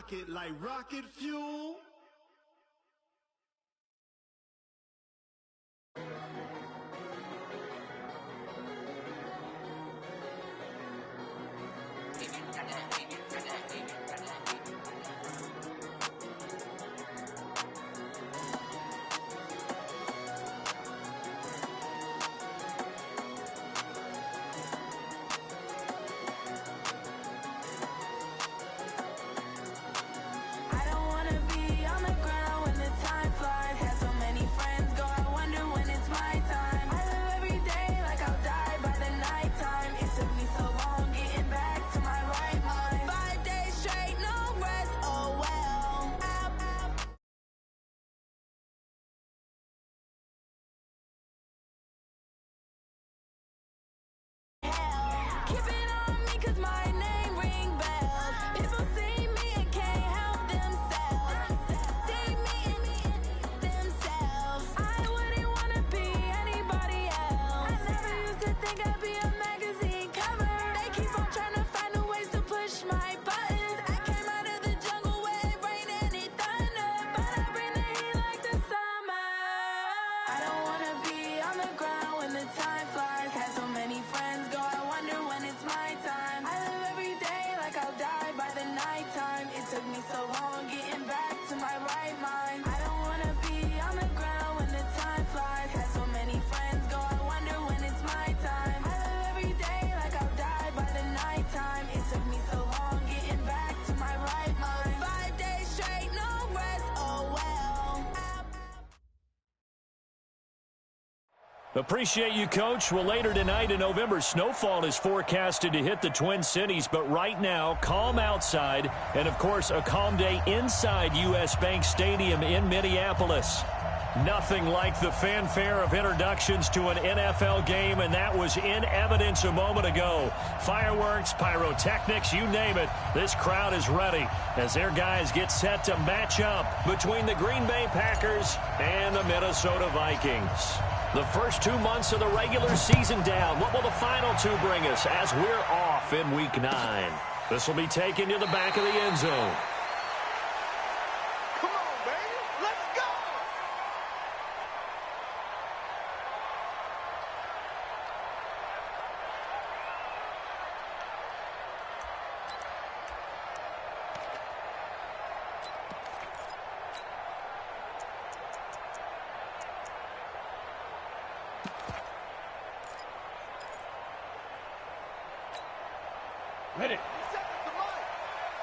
rocket like rocket fuel. Appreciate you, Coach. Well, later tonight in November, snowfall is forecasted to hit the Twin Cities. But right now, calm outside. And, of course, a calm day inside U.S. Bank Stadium in Minneapolis. Nothing like the fanfare of introductions to an NFL game, and that was in evidence a moment ago. Fireworks, pyrotechnics, you name it. This crowd is ready as their guys get set to match up between the Green Bay Packers and the Minnesota Vikings. The first 2 months of the regular season down. What will the final two bring us as we're off in Week 9? This will be taken to the back of the end zone. Come on, baby. Let's go. Ready.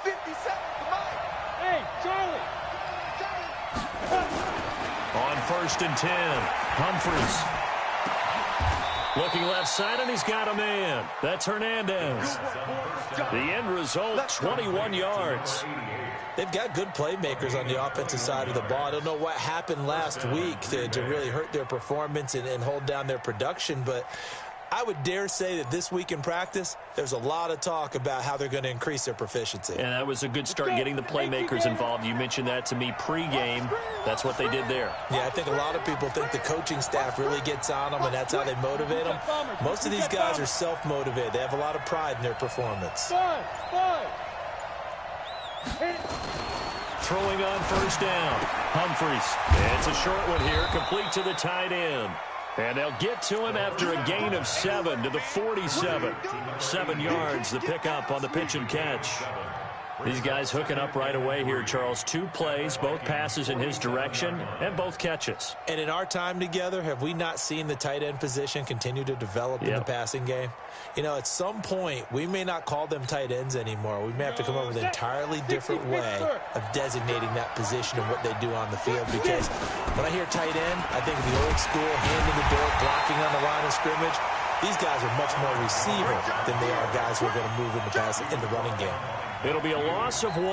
50 seconds to Mike. Hey, Charlie. On 1st and 10, Humphries. Looking left side, and he's got a man. That's Hernandez. The end result, 21 yards. They've got good playmakers on the offensive side of the ball. I don't know what happened last week to really hurt their performance and hold down their production, but I would dare say that this week in practice, there's a lot of talk about how they're going to increase their proficiency. And that was a good start getting the playmakers involved. You mentioned that to me pregame. That's what they did there. Yeah, I think a lot of people think the coaching staff really gets on them, and that's how they motivate them. Most of these guys are self-motivated. They have a lot of pride in their performance. Throwing on 1st down, Humphries. It's a short one here, complete to the tight end. And they'll get to him after a gain of 7 to the 47. 7 yards, the pickup on the pitch and catch. These guys hooking up right away here, Charles. 2 plays, both passes in his direction, and both catches. And in our time together, have we not seen the tight end position continue to develop in the passing game? You know, at some point, we may not call them tight ends anymore. We may have to come up with an entirely different way of designating that position and what they do on the field. Because when I hear tight end, I think of the old school, hand in the dirt, blocking on the line of scrimmage. These guys are much more receiver than they are guys who are going to move in the passing in the running game. It'll be a loss of 1,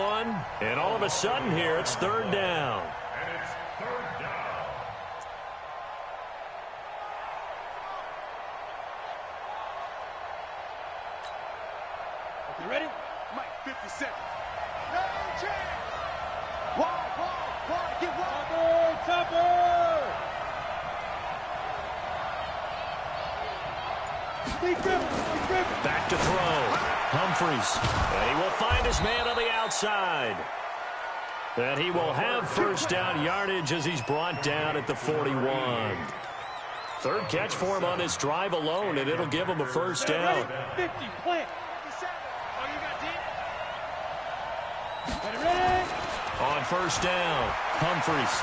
and all of a sudden here, it's 3rd down. You ready? Mike, 50 seconds. No chance. Wide, get wide. Topper! Back to throw. Humphries. And he will find his man on the outside. And he will have first down yardage as he's brought down at the 41. Third catch for him on this drive alone, and it'll give him a first down. 50, plant. Ready? On first down, Humphries.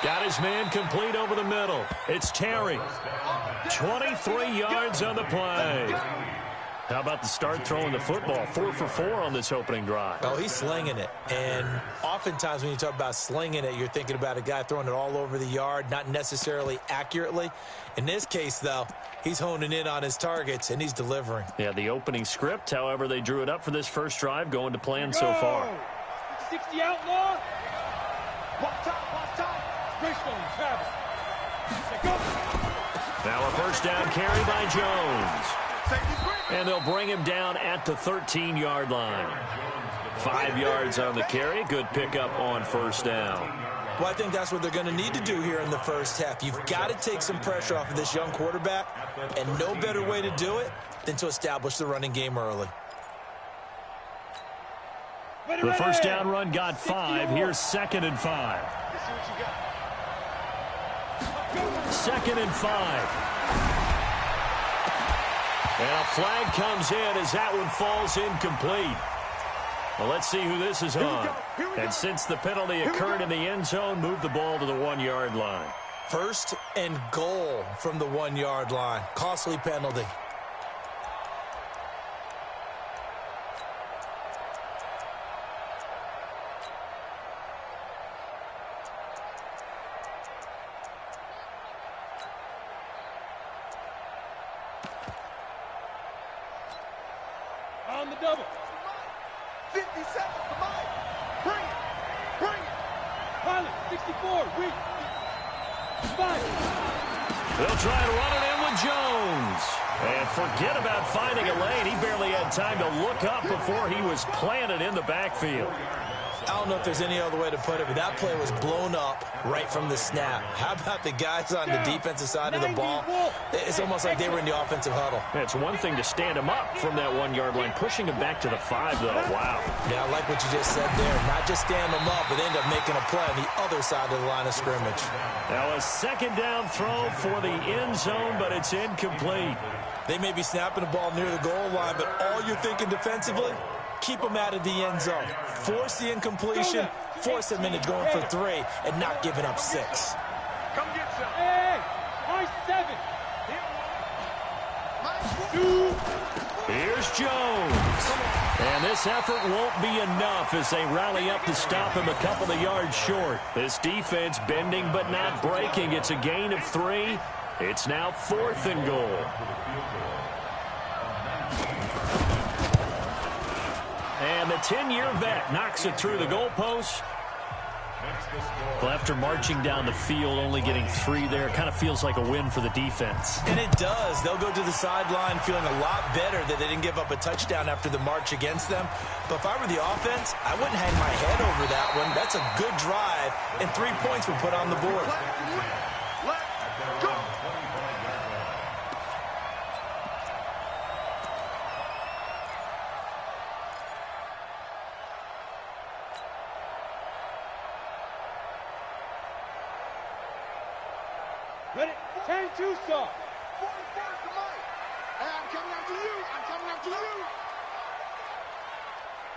Got his man complete over the middle. It's Terry. 23 yards on the play. How about the start throwing the football? 4 for 4 on this opening drive. Oh, he's slinging it. And oftentimes when you talk about slinging it, you're thinking about a guy throwing it all over the yard, not necessarily accurately. In this case, though, he's honing in on his targets, and he's delivering. Yeah, the opening script, however, they drew it up for this first drive, going to plan so far. 60 outlaw. Watch time. Graceful and travel. Now a first down carry by Jones. And they'll bring him down at the 13-yard line. 5 yards on the carry. Good pickup on first down. Well, I think that's what they're going to need to do here in the first half. You've got to take some pressure off of this young quarterback, and no better way to do it than to establish the running game early. The first down run got 5. Here's 2nd and 5. 2nd and 5. And a flag comes in as that one falls incomplete. Well, let's see who this is on. And since the penalty occurred in the end zone, move the ball to the 1-yard line. First and goal from the 1-yard line. Costly penalty. On the double. 50 seconds to Mike. Bring it. Pilot, 64, weak. 5. They'll try to run it in with Jones. And forget about finding a lane. He barely had time to look up before he was planted in the backfield. I don't know if there's any other way to put it, but that play was blown up right from the snap. How about the guys on the defensive side of the ball? It's almost like they were in the offensive huddle. Yeah, it's one thing to stand him up from that 1-yard line. Pushing him back to the 5, though. Wow. Yeah, I like what you just said there. Not just stand them up, but end up making a play on the other side of the line of scrimmage. Now a 2nd down throw for the end zone, but it's incomplete. They may be snapping the ball near the goal line, but all you're thinking defensively, keep them out of the end zone. Force the incompletion, force them into going for 3, and not giving up 6. Come get some. Hey, my 7. Here's Jones. And this effort won't be enough as they rally up to stop him a couple of yards short. This defense bending but not breaking. It's a gain of 3. It's now 4th and goal. And the 10-year vet knocks it through the goalpost. Well, after marching down the field, only getting 3 there, kind of feels like a win for the defense. And it does. They'll go to the sideline feeling a lot better that they didn't give up a touchdown after the march against them. But if I were the offense, I wouldn't hang my head over that one. That's a good drive, and 3 points were put on the board. Let's go. Ready? 10-2 stop. 41st to Mike. Hey, I'm coming after you.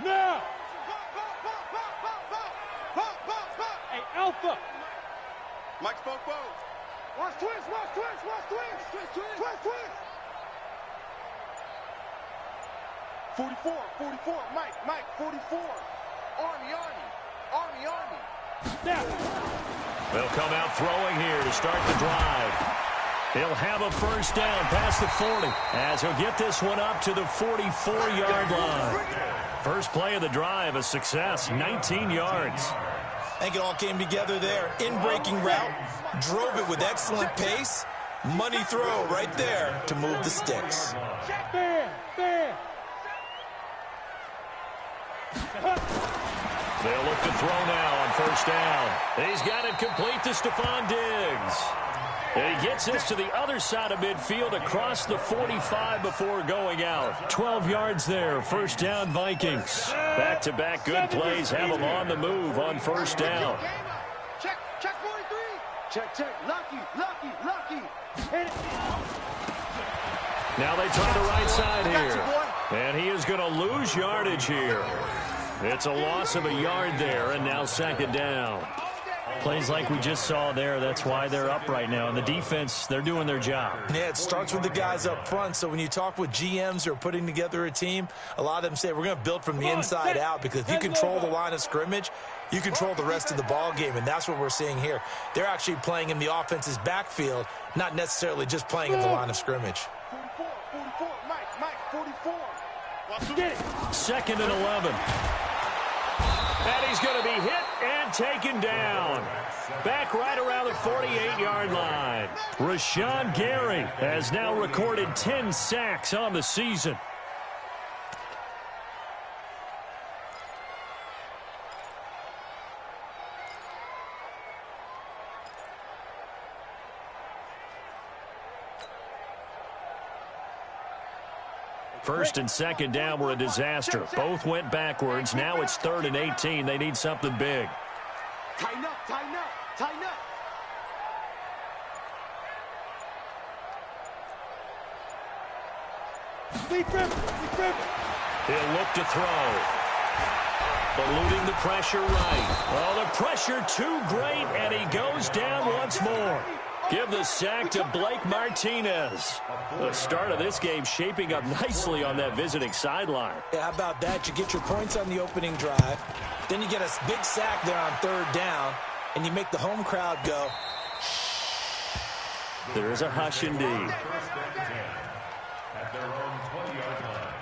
Now. Pop. Hey, Alpha. Mike spoke both. Watch twist. 44. Mike, 44. Army. Now. They'll come out throwing here to start the drive. He'll have a first down past the 40 as he'll get this one up to the 44-yard line. First play of the drive, a success, 19 yards. I think it all came together there. In-breaking route, drove it with excellent pace. Money throw right there to move the sticks. Bam. They'll look to throw now on first down. He's got it complete to Stephon Diggs. And he gets this to the other side of midfield across the 45 before going out. 12 yards there. First down, Vikings. Back-to-back good plays have them on the move on first down. Check 43. Check. Lucky. Now they try the right side here. And he is going to lose yardage here. It's a loss of a yard there, and now second down. Plays like we just saw there, that's why they're up right now. And the defense, they're doing their job. Yeah, it starts with the guys up front. So when you talk with GMs who are putting together a team, a lot of them say, we're going to build from the inside out, because if you control the line of scrimmage, you control the rest of the ball game, and that's what we're seeing here. They're actually playing in the offense's backfield, not necessarily just playing in the line of scrimmage. 44, Mike, 44. Second and 11. And he's going to be hit and taken down. Back right around the 48-yard line. Rashawn Gary has now recorded 10 sacks on the season. First and second down were a disaster. Both went backwards. Now it's 3rd and 18. They need something big. Tighten up. He'll look to throw. Eluding the pressure right. Oh, the pressure too great, and he goes down once more. Give the sack to Blake Martinez. The start of this game shaping up nicely on that visiting sideline. Yeah, how about that? You get your points on the opening drive. Then you get a big sack there on 3rd down, and you make the home crowd go. There is a hush indeed. At their own 20-yard line.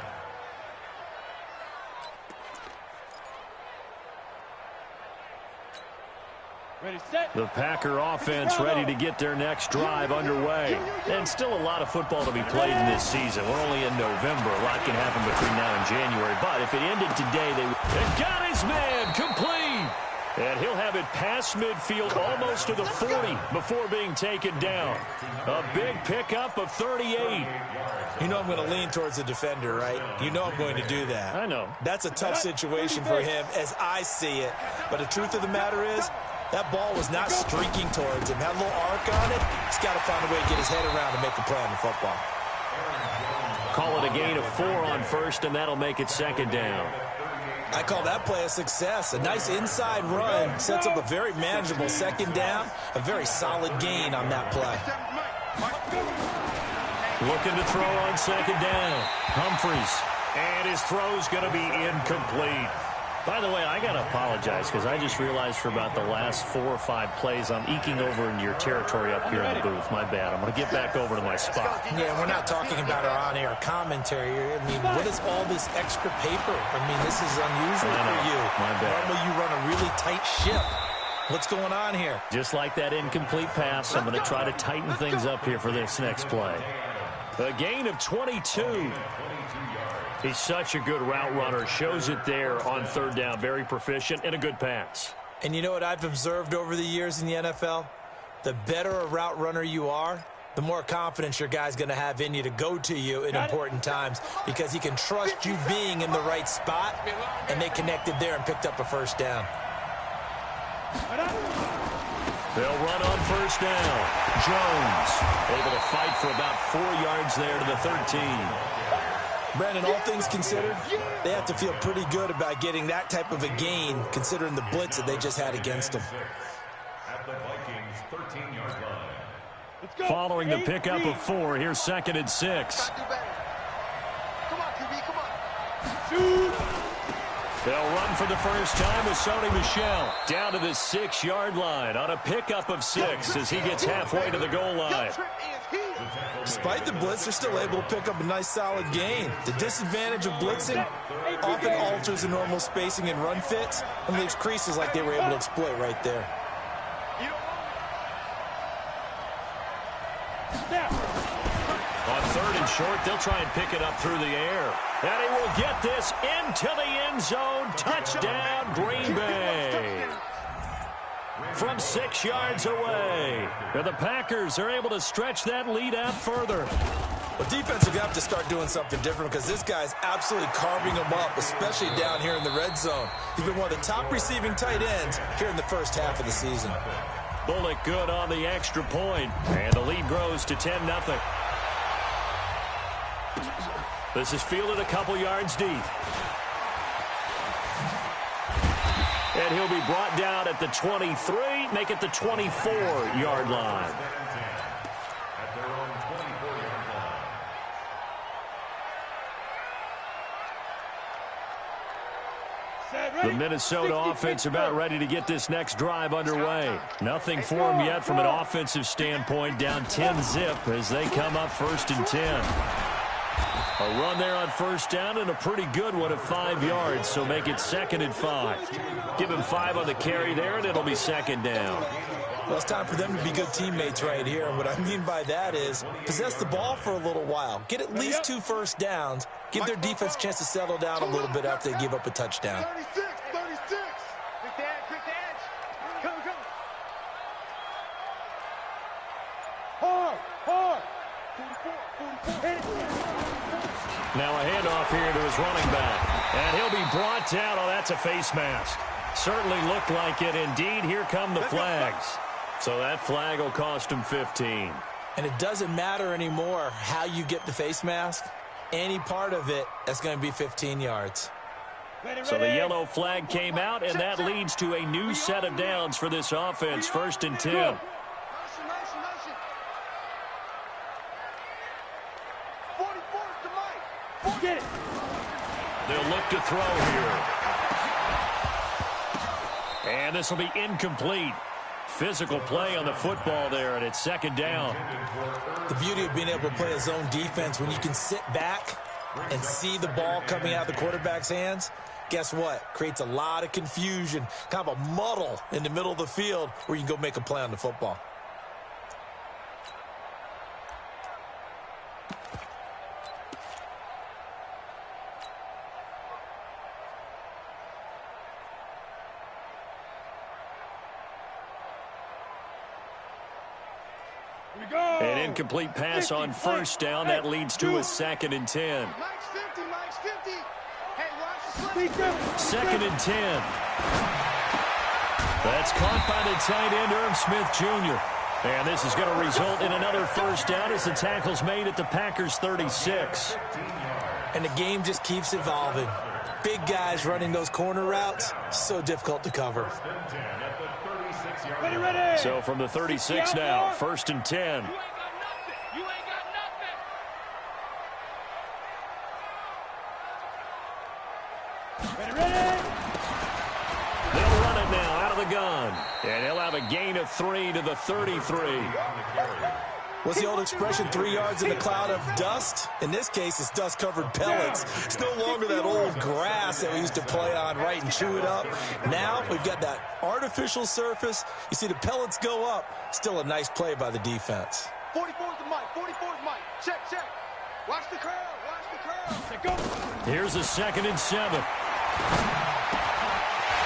Ready, set. The Packer offense ready to get their next drive underway. And still a lot of football to be played in this season. We're only in November. A lot can happen between now and January. But if it ended today, they've got his man complete. And he'll have it past midfield almost to the 40 before being taken down. A big pickup of 38. You know I'm going to lean towards the defender, right? You know I'm going to do that. I know. That's a tough situation for him as I see it. But the truth of the matter is, that ball was not streaking towards him. Had a little arc on it. He's got to find a way to get his head around and make a play on the football. Call it a gain of 4 on first, and that'll make it second down. I call that play a success. A nice inside run sets up a very manageable second down. A very solid gain on that play. Looking to throw on second down. Humphreys. And his throw's going to be incomplete. By the way, I got to apologize because I just realized for about the last 4 or 5 plays I'm eking over into your territory up here in the booth. My bad. I'm going to get back over to my spot. Yeah, we're not talking about our on-air commentary. I mean, what is all this extra paper? I mean, this is unusual for you. My bad. Normally you run a really tight ship. What's going on here? Just like that incomplete pass, I'm going to try to tighten things up here for this next play. A gain of 22. He's such a good route runner. Shows it there on 3rd down. Very proficient and a good pass. And you know what I've observed over the years in the NFL? The better a route runner you are, the more confidence your guy's going to have in you to go to you in important times because he can trust you being in the right spot, and they connected there and picked up a first down. They'll run on first down. Jones able to fight for about 4 yards there to the 13. Brandon, all things considered, they have to feel pretty good about getting that type of a gain considering the blitz that they just had against them. At the Vikings 13-yard line. Following the pickup of 4, here's 2nd and 6. Come on, QB, come on. Shoot. They'll run for the first time with Sony Michel down to the 6-yard line on a pickup of 6 as he gets halfway to the goal line. Despite the blitz, they're still able to pick up a nice solid gain. The disadvantage of blitzing often alters the normal spacing and run fits and leaves creases like they were able to exploit right there. On 3rd and short, they'll try and pick it up through the air. And he will get this into the end zone. Touchdown, Green Bay. from 6 yards away. And the Packers are able to stretch that lead out further. Well, defense are going to have to start doing something different because this guy's absolutely carving them up, especially down here in the red zone. He's been one of the top receiving tight ends here in the first half of the season. Bullock good on the extra point, and the lead grows to 10-0. This is fielded a couple yards deep. And he'll be brought down at the 23, make it the 24-yard line. The Minnesota offense about ready to get this next drive underway. Nothing for them yet from an offensive standpoint. Down 10-zip as they come up 1st and 10. A run there on 1st down and a pretty good one at 5 yards, so make it 2nd and 5. Give him 5 on the carry there, and it'll be 2nd down. Well, it's time for them to be good teammates right here. And what I mean by that is possess the ball for a little while. Get at least 2 first downs. Give their defense a chance to settle down a little bit after they give up a touchdown. 36, 36. Quick edge. Go. Hard. 44. Hit it. Now a handoff here to his running back. And he'll be brought down. Oh, that's a face mask. Certainly looked like it. Indeed, here come the flags. So that flag will cost him 15. And it doesn't matter anymore how you get the face mask. Any part of it, that's going to be 15 yards. So the yellow flag came out, and that leads to a new set of downs for this offense. 1st and 10. Motion. 44's to Mike. Get it. They'll look to throw here. And this will be incomplete. Physical play on the football there, and it's 2nd down. The beauty of being able to play a zone defense when you can sit back and see the ball coming out of the quarterback's hands, guess what? Creates a lot of confusion, kind of a muddle in the middle of the field where you can go make a play on the football. An incomplete pass on 1st down. That leads to a 2nd and 10. Mike's 50. Hey, watch the slip. 2nd and 10. That's caught by the tight end, Irv Smith Jr. And this is going to result in another 1st down as the tackle's made at the Packers' 36. And the game just keeps evolving. Big guys running those corner routes, so difficult to cover. Ready. So from the 36 now, 1st and 10. You ain't got nothing. Ready. They'll run it now out of the gun. And he'll have a gain of 3 to the 33. What's the old expression, 3 yards in a cloud of dust? In this case, it's dust-covered pellets. It's no longer that old grass that we used to play on, right, and chew it up. Now we've got that artificial surface. You see the pellets go up. Still a nice play by the defense. 44's to Mike. Check. Watch the curl. Go. Here's a 2nd and 7.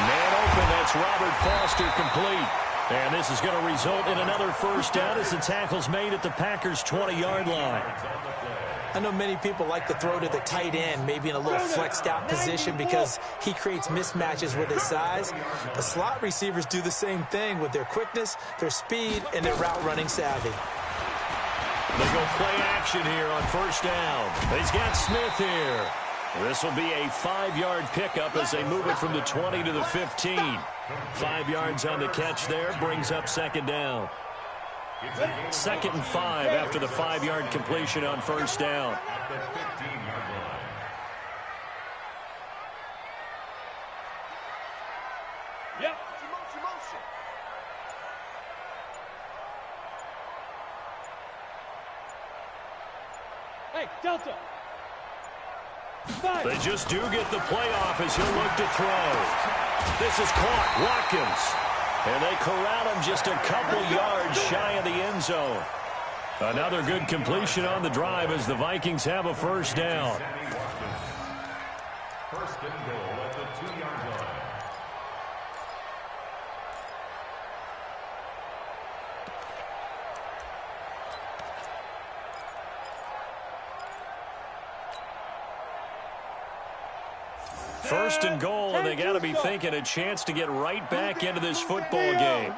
Man open, that's Robert Foster complete. And this is going to result in another 1st down as the tackle's made at the Packers' 20-yard line. I know many people like to throw to the tight end, maybe in a little flexed out position because he creates mismatches with his size. But slot receivers do the same thing with their quickness, their speed, and their route running savvy. They go play action here on 1st down. He's got Smith here. This will be a 5-yard pickup as they move it from the 20 to the 15. 5 yards on the catch there, brings up 2nd down. 2nd and 5 after the 5-yard completion on 1st down. Yep. Motion. Hey, Delta. They just do get the playoff as he'll look to throw. This is caught. Watkins. And they corral him just a couple yards shy of the end zone. Another good completion on the drive as the Vikings have a 1st down. 1st and goal at the 2-yard line. First and goal, and they got to be thinking a chance to get right back into this football game.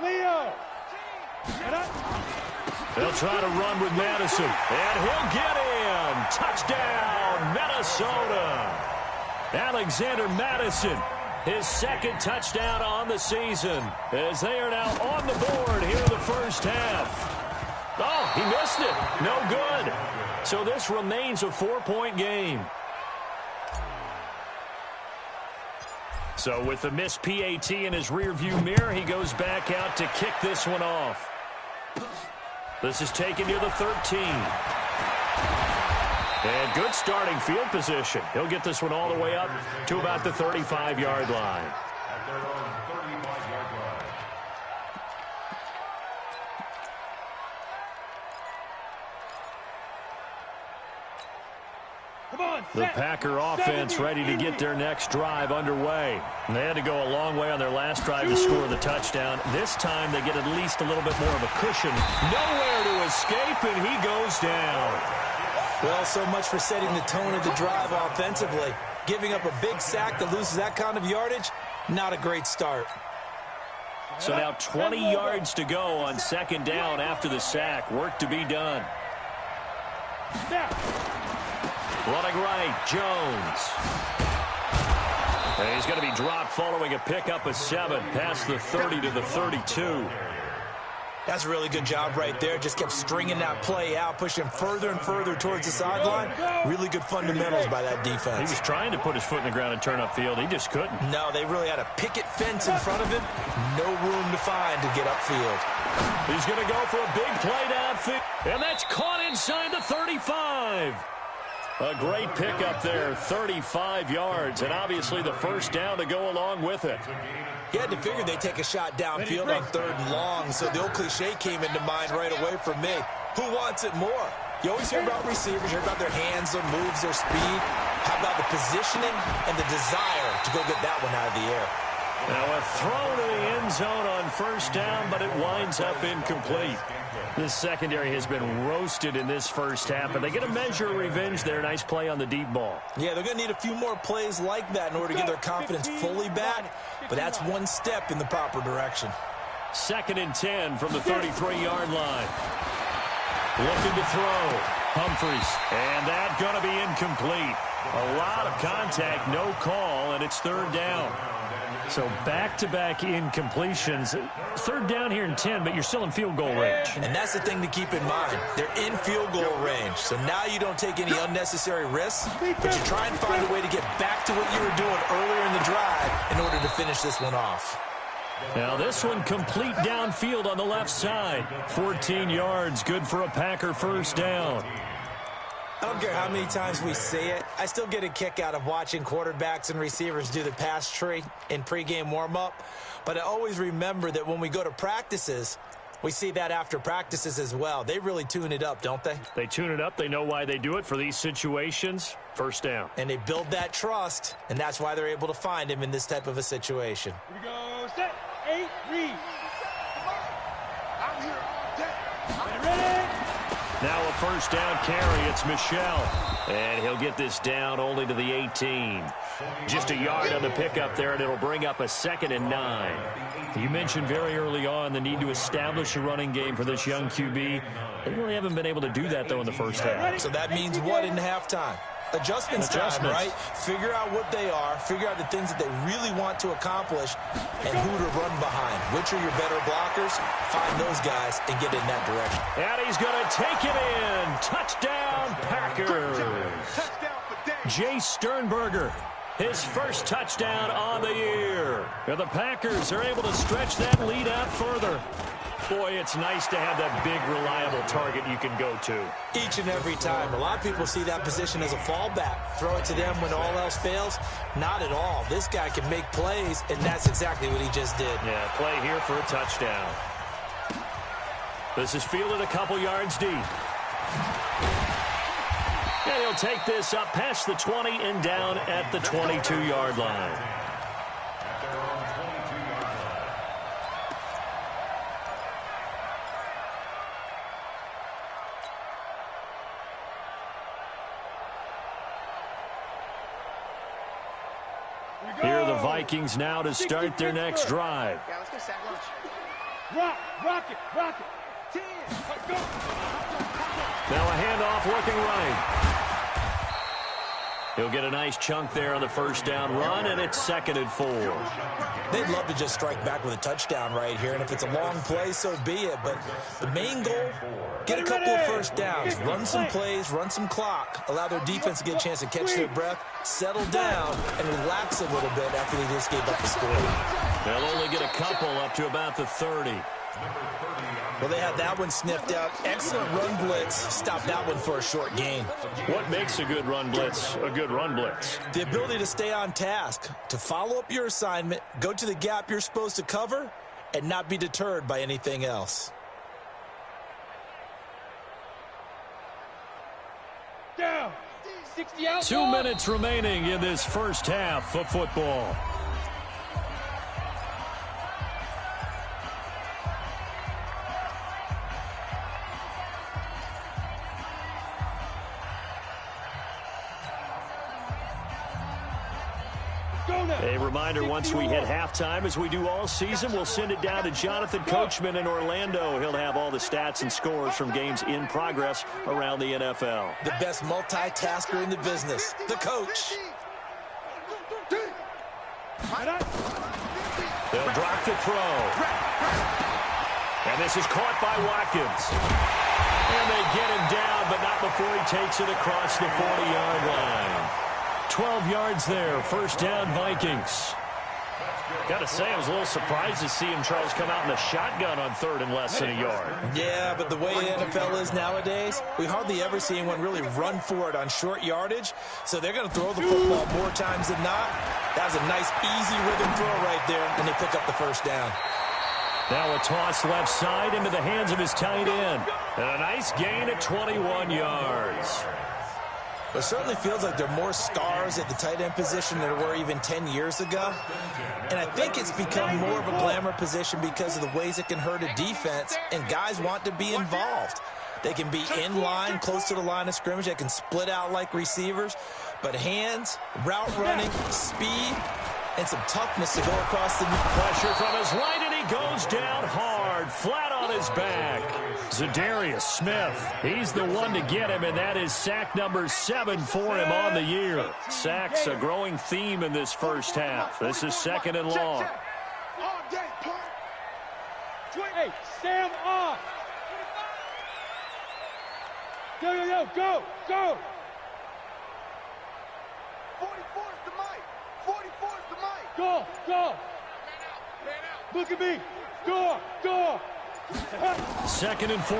They'll try to run with Madison, and he'll get in. Touchdown, Minnesota. Alexander Madison, his second touchdown on the season, as they are now on the board here in the first half. Oh, he missed it. No good. So this remains a 4-point game. So with the missed PAT in his rearview mirror, he goes back out to kick this one off. This is taken near the 13. And good starting field position. He'll get this one all the way up to about the 35-yard line. At their own 35-yard line. The Packer offense ready to get their next drive underway. And they had to go a long way on their last drive to score the touchdown. This time they get at least a little bit more of a cushion. Nowhere to escape, and he goes down. Well, so much for setting the tone of the drive offensively. Giving up a big sack that loses that kind of yardage, not a great start. So now 20 yards to go on second down after the sack. Work to be done. Running right, Jones. And he's going to be dropped following a pickup of 7 past the 30 to the 32. That's a really good job right there. Just kept stringing that play out, pushing further and further towards the sideline. Really good fundamentals by that defense. He was trying to put his foot in the ground and turn upfield. He just couldn't. No, they really had a picket fence in front of him. No room to find to get upfield. He's going to go for a big play downfield. And that's caught inside the 35. A great pickup there, 35 yards, and obviously the first down to go along with it. You had to figure they'd take a shot downfield on 3rd and long, so the old cliche came into mind right away for me. Who wants it more? You always hear about receivers, you hear about their hands, their moves, their speed. How about the positioning and the desire to go get that one out of the air? Now a throw to the end zone on first down, but it winds up incomplete. This secondary has been roasted in this first half, but they get a measure of revenge there. Nice play on the deep ball. Yeah, they're going to need a few more plays like that in order to get their confidence fully back, but that's one step in the proper direction. 2nd and 10 from the 33-yard line. Looking to throw. Humphries, and that's going to be incomplete. A lot of contact, no call, and it's 3rd down. So back-to-back incompletions. 3rd down here in 10, but you're still in field goal range. And that's the thing to keep in mind. They're in field goal range. So now you don't take any unnecessary risks, but you try and find a way to get back to what you were doing earlier in the drive in order to finish this one off. Now this one complete downfield on the left side. 14 yards, good for a Packer first down. I don't care how many times we see it. I still get a kick out of watching quarterbacks and receivers do the pass tree in pregame warm-up. But I always remember that when we go to practices, we see that after practices as well. They really tune it up, don't they? They tune it up. They know why they do it for these situations. First down. And they build that trust, and that's why they're able to find him in this type of a situation. Here we go. Set. 8, read. I'm here all day. Ready? Now a first down carry. It's Michel. And he'll get this down only to the 18. Just a yard on the pickup there, and it'll bring up a 2nd and 9. You mentioned very early on the need to establish a running game for this young QB. They really haven't been able to do that, though, in the first half. So that means what in halftime? Adjustments time, right? Figure out what they are, figure out the things that they really want to accomplish, and who to run behind. Which are your better blockers? Find those guys and get in that direction. And he's going to take it in. Touchdown, Packers. Jay Sternberger, his first touchdown on the year. And the Packers are able to stretch that lead out further. Boy, it's nice to have that big, reliable target you can go to. Each and every time. A lot of people see that position as a fallback. Throw it to them when all else fails. Not at all. This guy can make plays, and that's exactly what he just did. Yeah, play here for a touchdown. This is fielded a couple yards deep. And he'll take this up past the 20 and down at the 22-yard line. Here are the Vikings now to start their next drive. Yeah, let's go sack lunch. Rock it. 10. Let's go. Now a handoff looking right. He'll get a nice chunk there on the first down run, and it's 2nd and 4. They'd love to just strike back with a touchdown right here, and if it's a long play, so be it. But the main goal, get a couple of first downs, run some plays, run some clock, allow their defense to get a chance to catch their breath, settle down, and relax a little bit after they just gave up the score. They'll only get a couple up to about the 30. Well, they had that one sniffed out. Excellent run blitz. Stopped that one for a short gain. What makes a good run blitz a good run blitz? The ability to stay on task, to follow up your assignment, go to the gap you're supposed to cover, and not be deterred by anything else. Down. 60 out. 2 minutes remaining in this first half of football. A reminder, once we hit halftime, as we do all season, we'll send it down to Jonathan Coachman in Orlando. He'll have all the stats and scores from games in progress around the NFL. The best multitasker in the business, the coach. They'll drop the throw. And this is caught by Watkins. And they get him down, but not before he takes it across the 40-yard line. 12 yards there, first down Vikings. Got to say, I was a little surprised to see him, Charles, come out in a shotgun on 3rd and less than a yard. Yeah, but the way the NFL is nowadays, we hardly ever see anyone really run for it on short yardage. So they're going to throw the football more times than not. That was a nice, easy rhythm throw right there, and they pick up the first down. Now a toss left side into the hands of his tight end. And a nice gain at 21 yards. It certainly feels like there are more stars at the tight end position than there were even 10 years ago. And I think it's become more of a glamour position because of the ways it can hurt a defense, and guys want to be involved. They can be in line, close to the line of scrimmage. They can split out like receivers. But hands, route running, speed, and some toughness to go across the pressure from his right, and he goes down hard, flat on his back. Za'Darius Smith, he's the one to get him, and that is sack number 7 for him on the year. Sacks a growing theme in this first half. This is 2nd and long. Hey, Sam on. Go. 44 is the mic. 44 is the mic. Go. Man out. Look at me. Go. 2nd and 14.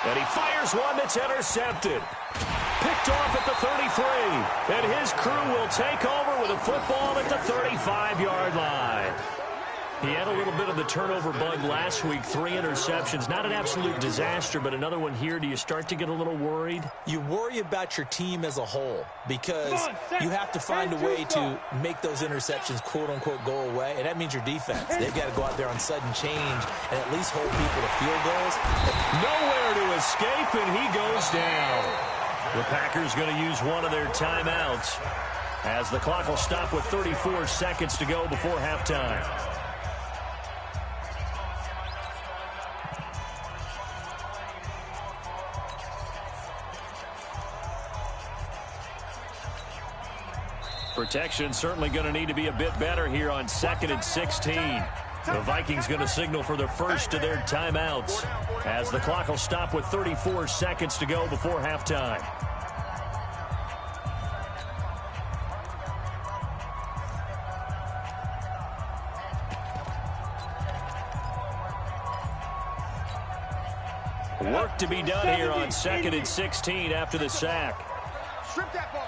And he fires one that's intercepted. Picked off at the 33. And his crew will take over with a football at the 35-yard line. He had a little bit of the turnover bug last week. 3 interceptions. Not an absolute disaster, but another one here. Do you start to get a little worried? You worry about your team as a whole because you have to find a way to make those interceptions, quote-unquote, go away. And that means your defense. They've got to go out there on sudden change and at least hold people to field goals. Nowhere to escape, and he goes down. The Packers going to use one of their timeouts as the clock will stop with 34 seconds to go before halftime. Protection certainly going to need to be a bit better here on 2nd and 16. The Vikings going to signal for the first of their timeouts as the clock will stop with 34 seconds to go before halftime. Work to be done here on 2nd and 16 after the sack. Strip that ball.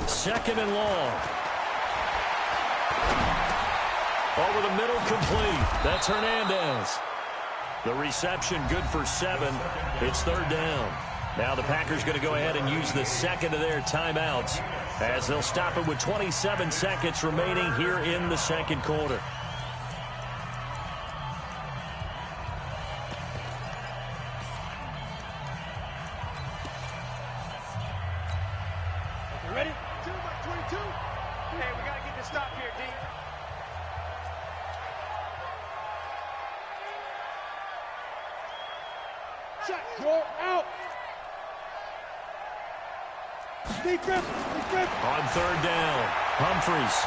2nd and long. Over the middle, complete. That's Hernandez. The reception good for 7. It's 3rd down. Now the Packers going to go ahead and use the second of their timeouts as they'll stop it with 27 seconds remaining here in the second quarter. Ready? 2 by 22. Hey, we got to get the stop here, D. Check. Go out. Defense. On third down, Humphries.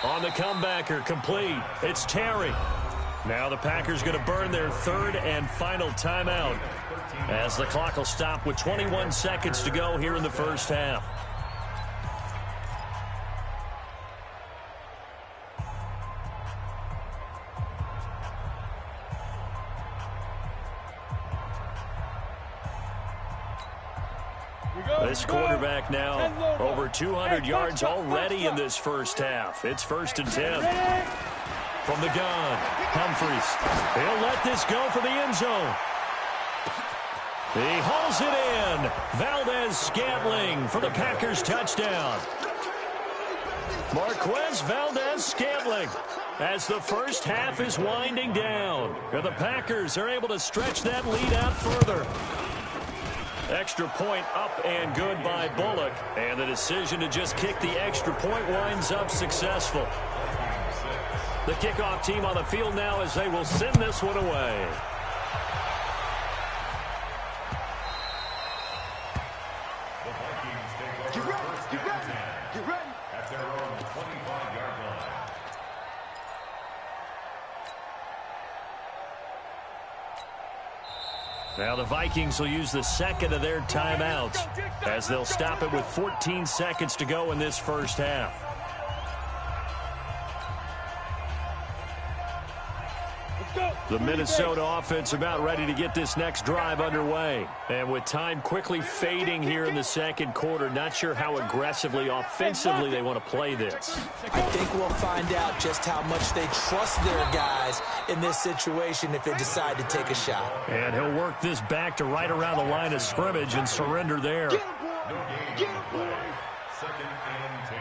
On the comebacker, complete. It's Terry. Now the Packers going to burn their third and final timeout as the clock will stop with 21 seconds to go here in the first half. This quarterback now over 200 yards already in this first half. It's 1st and 10. From the gun, Humphries. He'll let this go for the end zone. He hauls it in. Valdez-Scantling for the Packers touchdown. Marquez Valdez-Scantling as the first half is winding down. And the Packers are able to stretch that lead out further. Extra point up and good by Bullock. And the decision to just kick the extra point winds up successful. The kickoff team on the field now as they will send this one away. The Vikings take over first and 10 at their own 25-yard line. Now the Vikings will use the second of their timeouts as they'll stop it with 14 seconds to go in this first half. The Minnesota offense about ready to get this next drive underway. And with time quickly fading here in the second quarter, not sure how aggressively, offensively they want to play this. I think we'll find out just how much they trust their guys in this situation if they decide to take a shot. And he'll work this back to right around the line of scrimmage and surrender there. No gain on the play. 2nd and 10.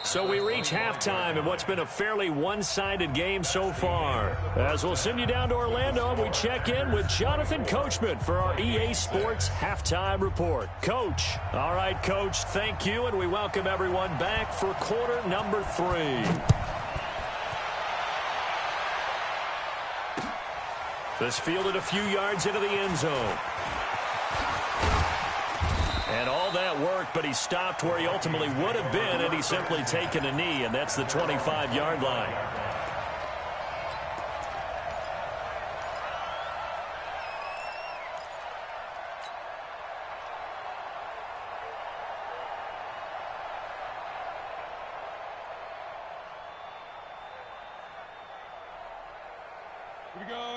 So we reach halftime in what's been a fairly one-sided game so far. As we'll send you down to Orlando, we check in with Jonathan Coachman for our EA Sports Halftime Report. Coach. All right, Coach, thank you, and we welcome everyone back for quarter number 3. This fielded a few yards into the end zone. And all that worked, but he stopped where he ultimately would have been had he simply taken a knee, and that's the 25-yard line.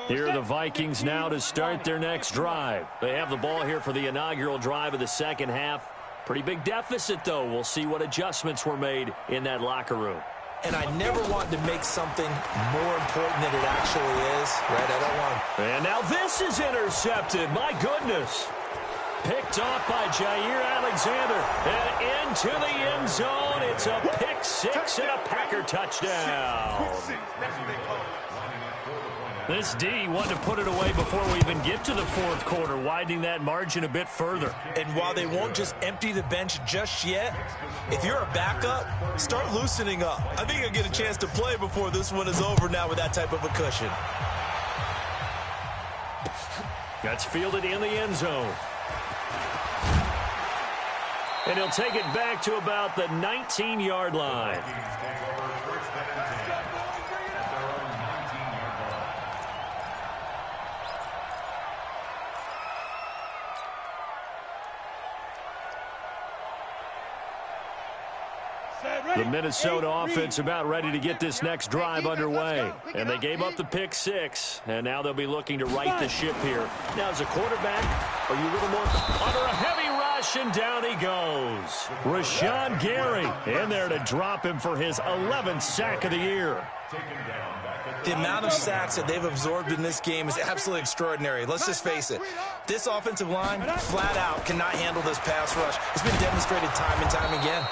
Here are the Vikings now to start their next drive. They have the ball here for the inaugural drive of the second half. Pretty big deficit, though. We'll see what adjustments were made in that locker room. And I never want to make something more important than it actually is, right? I don't want to. And now this is intercepted. My goodness. Picked off by Jair Alexander. And into the end zone. It's a pick six and a Packer touchdown. This D wanted to put it away before we even get to the fourth quarter, widening that margin a bit further. And while they won't just empty the bench just yet, if you're a backup, start loosening up. I think you'll get a chance to play before this one is over now with that type of a cushion. That's fielded in the end zone. And he'll take it back to about the 19-yard line. The Minnesota offense about ready to get this next drive underway. And they gave up the pick six. And now they'll be looking to right the ship here. Now, as a quarterback, are you a little more under a heavy rush, and down he goes. Rashawn Gary in there to drop him for his 11th sack of the year. The amount of sacks that they've absorbed in this game is absolutely extraordinary. Let's just face it. This offensive line, flat out, cannot handle this pass rush. It's been demonstrated time and time again.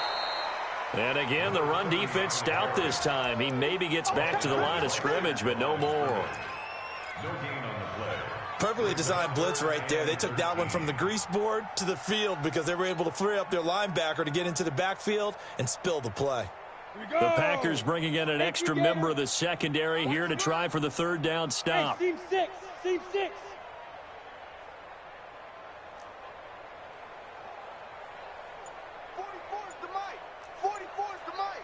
And again, the run defense stout this time. He maybe gets back to the line of scrimmage, but no more. No gain on the play. Perfectly designed blitz right there. They took that one from the grease board to the field because they were able to free up their linebacker to get into the backfield and spill the play. The Packers bringing in an extra member of the secondary here to try for the third down stop. Hey, Team 6. 44's the mic. 44's the mic.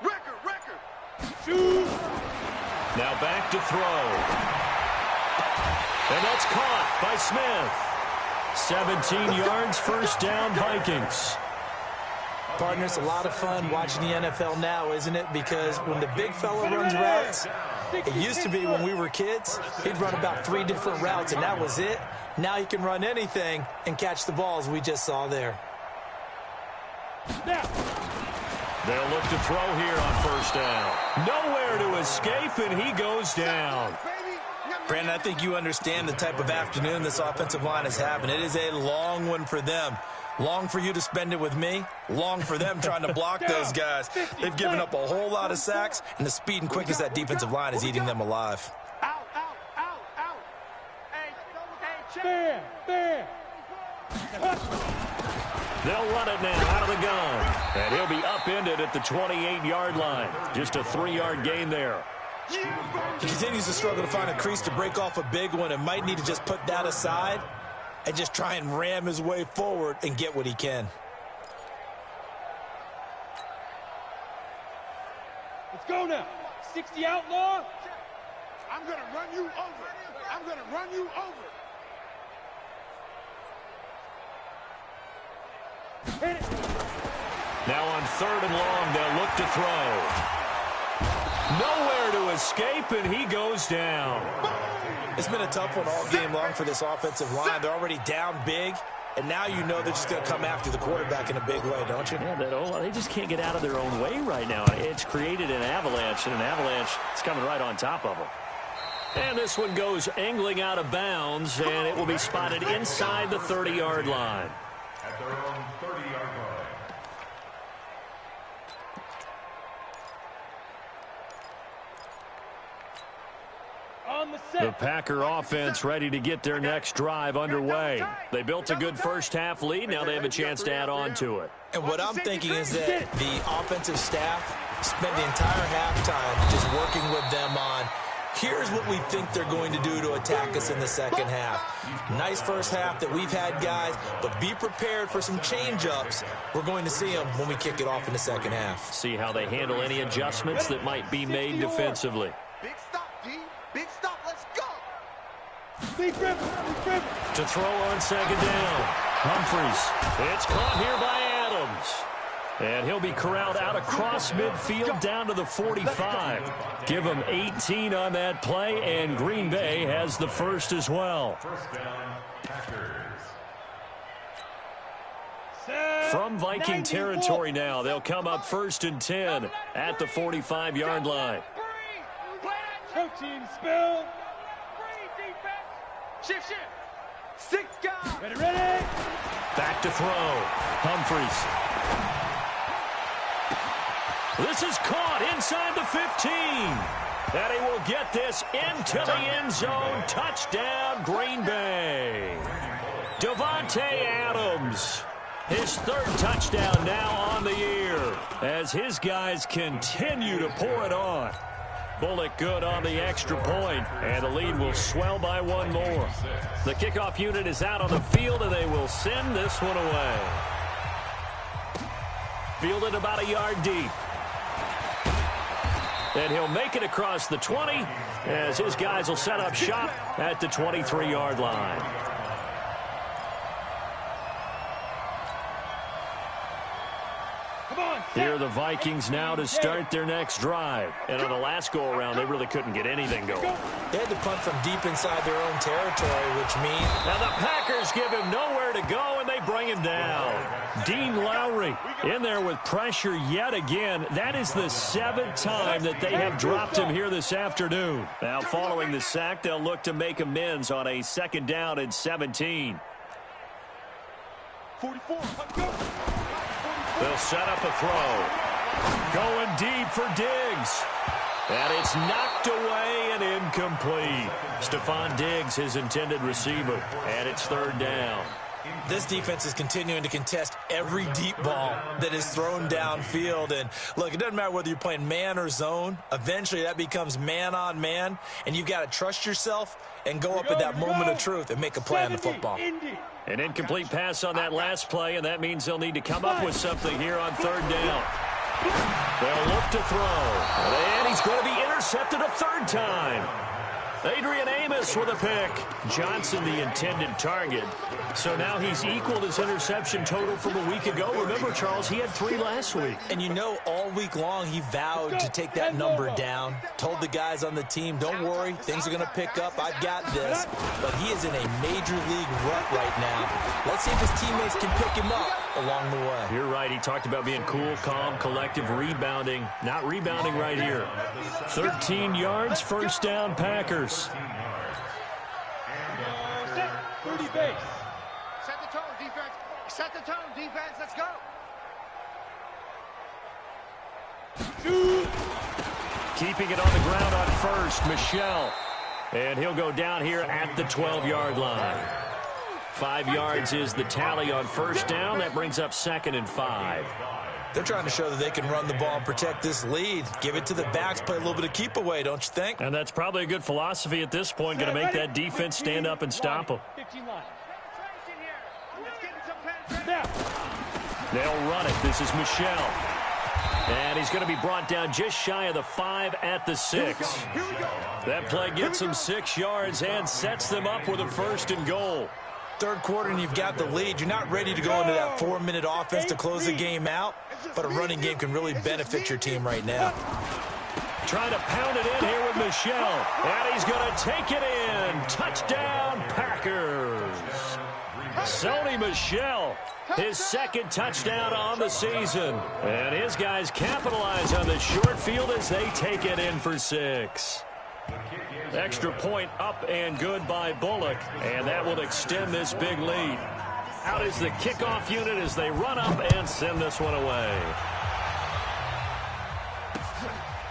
Record. Shoot. Now back to throw. And that's caught by Smith. 17 yards, first down, Vikings. Partner, it's a lot of fun watching the NFL now, isn't it? Because when the big fella runs routes, it used to be when we were kids, he'd run about 3 different routes, and that was it. Now he can run anything and catch the balls we just saw there. They'll look to throw here on first down. Nowhere to escape, and he goes down. Brandon, I think you understand the type of afternoon this offensive line is having. It is a long one for them. Long for you to spend it with me. Long for them trying to block those guys. They've given up a whole lot of sacks, and the speed and quickness of that defensive line is eating them alive. Out. Hey, Bam. They'll run it now out of the gun. And he'll be upended at the 28-yard line. Just a 3-yard gain there. He continues to struggle to find a crease to break off a big one and might need to just put that aside and just try and ram his way forward and get what he can. Let's go now. 60 outlaw. I'm going to run you over. Hit it. Now on 3rd and long, they'll look to throw. Nowhere to escape, and he goes down. It's been a tough one all game long for this offensive line. They're already down big, and now you know they're just going to come after the quarterback in a big way, don't you? Yeah, they just can't get out of their own way right now. It's created an avalanche, and an avalanche is coming right on top of them. And this one goes angling out of bounds, and it will be spotted inside the 30-yard line. At their own 30-yard line. On the The set. Packer offense ready to get their next drive underway. They built a good first-half lead. Now they have a chance to add on to it. And what I'm thinking is that the offensive staff spent the entire halftime just working with them on, here's what we think they're going to do to attack us in the second half. Nice first half that we've had, guys, but be prepared for some change-ups. We're going to see them when we kick it off in the second half. See how they handle any adjustments that might be made defensively. Big stop, D. Big stop. Let's go. Big rip. To throw on 2nd down. Humphries. It's caught here by Adams. And he'll be corralled out across midfield down to the 45. Give him 18 on that play, and Green Bay has the first as well. First down, Packers. From Viking territory now, they'll come up 1st and 10 at the 45-yard line. Protein spill. Shift. 6 guys. Ready. Back to throw. Humphries. This is caught inside the 15. And he will get this into the end zone. Touchdown, Green Bay. Davante Adams. His 3rd touchdown now on the year as his guys continue to pour it on. Bullock good on the extra point, and the lead will swell by 1 more. The kickoff unit is out on the field, and they will send this one away. Fielded about a yard deep. And he'll make it across the 20 as his guys will set up shop at the 23-yard line. Here are the Vikings now to start their next drive. And on the last go-around, they really couldn't get anything going. They had to punt from deep inside their own territory, which means... Now the Packers give him nowhere to go, and they bring him down. Dean Lowry in there with pressure yet again. That is the 7th time that they have dropped him here this afternoon. Now following the sack, they'll look to make amends on a 2nd down and 17. 44. Go. They'll set up a throw. Going deep for Diggs. And it's knocked Knocked away and incomplete. Stephon Diggs, his intended receiver, and it's third down. This defense is continuing to contest every deep ball that is thrown downfield. And, look, it doesn't matter whether you're playing man or zone. Eventually, that becomes man-on-man, and you've got to trust yourself and go up at that moment of truth and make a play on the football. An incomplete pass on that last play, and that means they'll need to come up with something here on third down. They'll look to throw, and he's going to be intercepted a third time. Adrian Amos with a pick. Johnson the intended target. So now he's equaled his interception total from a week ago. Remember, Charles, he had 3 last week. And you know, all week long he vowed to take that number down. Told the guys on the team, don't worry, things are going to pick up. I've got this. But he is in a major league rut right now. Let's see if his teammates can pick him up along the way. You're right. He talked about being cool, calm, collective, rebounding. Not rebounding right here. 13 yards, first down, Packers. 30 base. Set the tone, defense. Set the tone, defense. Let's go. Shoot. Keeping it on the ground on first, Michel. And he'll go down here at the 12-yard line. 5 yards is the tally on first down. That brings up 2nd and 5. They're trying to show that they can run the ball and protect this lead. Give it to the backs, play a little bit of keep away, don't you think? And that's probably a good philosophy at this point. Going to make that defense stand up and stop them. 15 line. They'll run it. This is Michel. And he's going to be brought down just shy of the 5 at the 6. That play gets them 6 yards and sets them up with a 1st and goal. Third quarter and you've got the lead. You're not ready to go into that 4-minute offense to close the game out, but a running game can really benefit your team right now. Trying to pound it in here with Michel. And he's going to take it in. Touchdown, Packers. Sony Michel, his 2nd touchdown on the season. And his guys capitalize on the short field as they take it in for 6. Extra point up and good by Bullock, and that will extend this big lead. Out is the kickoff unit as they run up and send this one away.